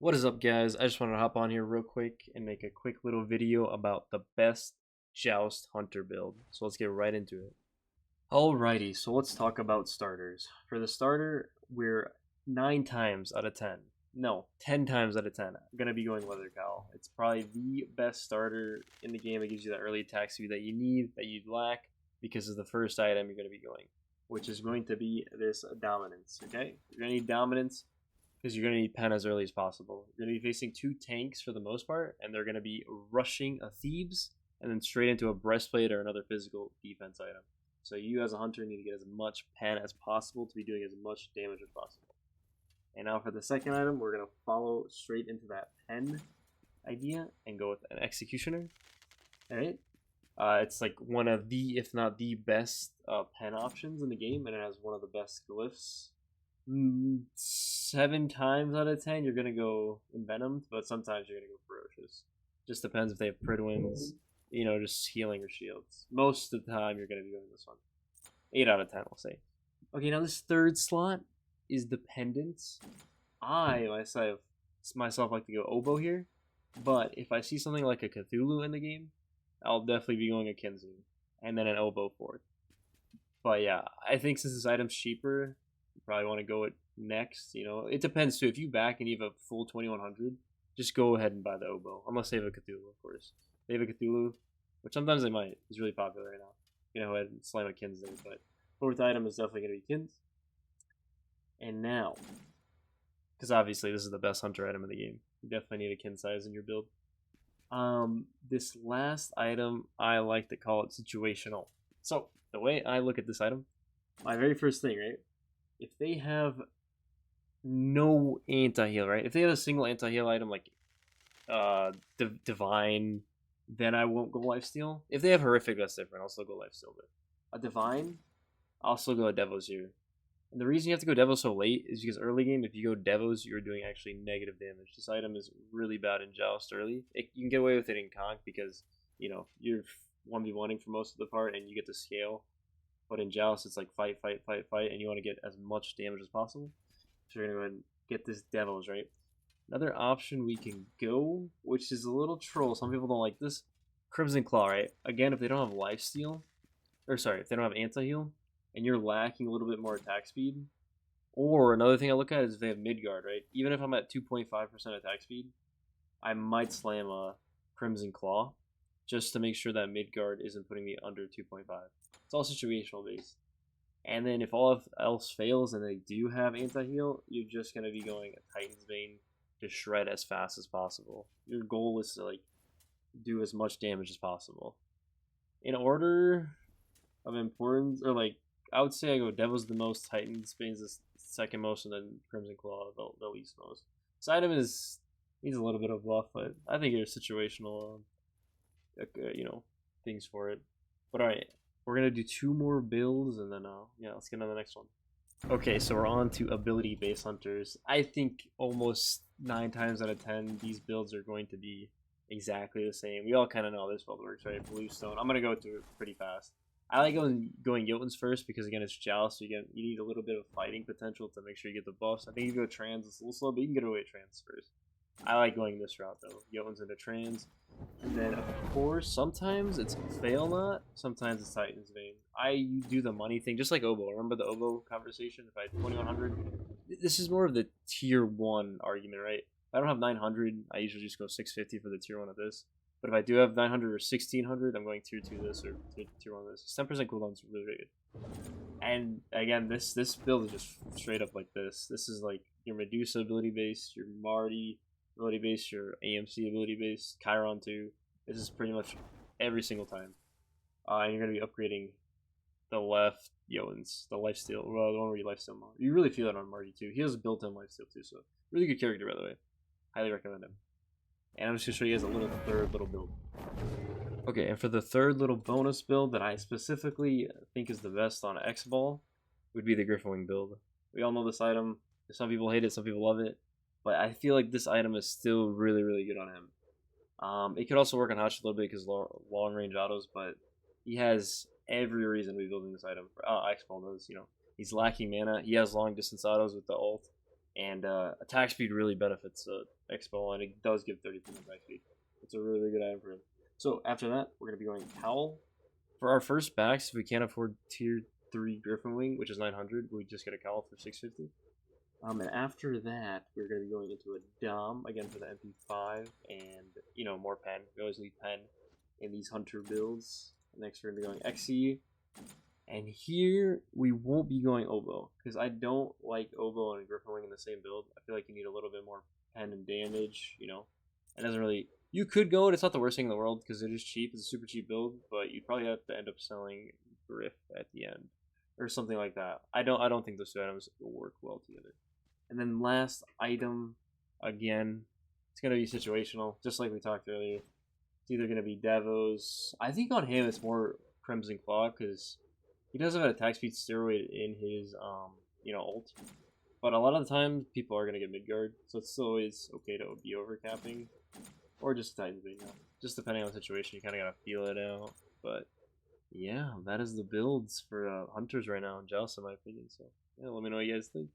What is up, guys? I just wanted to hop on here real quick and make a quick little video about the best Joust Hunter build. So let's get right into it. Alrighty, so let's talk about starters. For the starter, we're 9 times out of 10. No, 10 times out of 10. I'm going to be going Leather Cowl. It's probably the best starter in the game. It gives you that early attack speed that you need, that you lack, because of the first item you're going to be going, which is going to be this Dominance, okay? You're going to need Dominance because you're going to need pen as early as possible. You're going to be facing 2 tanks for the most part, and they're going to be rushing a Thieves and then straight into a Breastplate or another physical defense item. So you as a hunter need to get as much pen as possible to be doing as much damage as possible. And now for the second item, we're going to follow straight into that pen idea and go with an Executioner. Alright? It's like one of the, if not the best pen options in the game, and it has one of the best glyphs. 7 times out of 10 you're gonna go Envenomed, but sometimes you're gonna go Ferocious. Just depends if they have Pridwins, you know, just healing or shields. Most of the time you're gonna be going this one. 8 out of 10, we'll say. Okay, now this third slot is Dependence. I myself like to go Oboe here, but if I see something like a Cthulhu in the game, I'll definitely be going a Kinzu, and then an Oboe fourth. But yeah, I think since this item's cheaper, you probably want to go it next. You know, it depends too. If you back and you have a full 2100, just go ahead and buy the Oboe. Unless they have a Cthulhu, of course. They have a Cthulhu, which sometimes they might. It's really popular right now. You know, go ahead and slam a Kins there. But fourth item is definitely going to be Kins. And now, because obviously this is the best hunter item in the game, you definitely need a Kin size in your build. This last item, I like to call it situational. So the way I look at this item, my very first thing, right? If they have no anti-heal, right? If they have a single anti-heal item like Divine, then I won't go Lifesteal. If they have Horrific, that's different. I'll still go Lifesteal. But a Divine, I'll still go a Devos here. And the reason you have to go Devos so late is because early game, if you go Devos, you're doing actually negative damage. This item is really bad in Joust early. You can get away with it in Conk because, you know, you're 1v1ing for most of the part and you get to scale. But in Joust, it's like fight, and you want to get as much damage as possible. So you're going to go ahead and get this Devils, right? Another option we can go, which is a little troll. Some people don't like this. Crimson Claw, right? Again, if they don't have Lifesteal, or sorry, if they don't have Anti-Heal, and you're lacking a little bit more attack speed, or another thing I look at is if they have Midgard, right? Even if I'm at 2.5% attack speed, I might slam a Crimson Claw just to make sure that Midgard isn't putting me under 2.5. It's all situational based. And then if all else fails and they do have anti-heal, you're just going to be going a Titan's Bane to shred as fast as possible. Your goal is to like do as much damage as possible. In order of importance, or like, I would say I go Devil's the most, Titan's Bane's the second most, and then Crimson Claw the least most. This item needs a little bit of buff, but I think there's situational, you know, things for it. But alright, we're gonna do 2 more builds, and then yeah, let's get on the next one. Okay, so we're on to ability-based hunters. I think almost 9 times out of 10, these builds are going to be exactly the same. We all kind of know this build works, right? Bluestone. I'm gonna go through it pretty fast. I like going Jotuns first because again it's Joust, so you need a little bit of fighting potential to make sure you get the buffs. I think if you go Trans, it's a little slow, but you can get away Trans first. I like going this route though. Jotuns into Trans. And then of course sometimes it's Fail Not, sometimes it's Titan's Bane. I do the money thing, just like Oboe. Remember the Oboe conversation? If I had 2100, this is more of the tier 1 argument, right? If I don't have 900, I usually just go 650 for the tier 1 of this. But if I do have 900 or 1600, I'm going tier 2 this or tier 1 this. 10% cooldown is really, really good. And again, this build is just straight up like this. This is like your Medusa ability base, your Marty ability base, your AMC ability base, Chiron 2. This is pretty much every single time. And you're going to be upgrading the left Jotuns, the lifesteal, well, the one where you lifesteal more. You really feel it on Marty too. He has a built-in lifesteal too, so really good character, by the way. Highly recommend him. And I'm just going to show you guys a third little build. Okay, and for the third little bonus build that I specifically think is the best on X-Ball would be the Griffin Wing build. We all know this item. Some people hate it, some people love it. But I feel like this item is still really, really good on him. It could also work on Hachi a little bit because long range autos, but he has every reason to be building this item. X-Ball does, you know. He's lacking mana. He has long distance autos with the ult. And attack speed really benefits Expo, and it does give 30% attack speed. It's a really, really good item for him. So after that, we're going to be going COWL. For our first backs, if we can't afford tier 3 Griffin Wing, which is 900, we just get a COWL for 650. And after that, we're going to be going into a Dom, again for the MP5, and, you know, more pen. We always need pen in these Hunter builds. Next, we're going to be going XE. And here, we won't be going Oboe, because I don't like Oboe and Griffin Wing in the same build. I feel like you need a little bit more pen and damage, you know. It doesn't really... You could go it, it's not the worst thing in the world, because it is cheap. It's a super cheap build, but you'd probably have to end up selling Griff at the end. Or something like that. I don't think those two items will work well together. And then last item, again, it's going to be situational, just like we talked earlier. It's either going to be Devos. I think on him it's more Crimson Claw, because he does have an attack speed steroid in his, you know, ult. But a lot of the time, people are going to get Midgard, so it's still always okay to be overcapping. Or just Titan big up. Just depending on the situation, you kind of got to feel it out. But yeah, that is the builds for Hunters right now in Joust, in my opinion. So yeah, let me know what you guys think.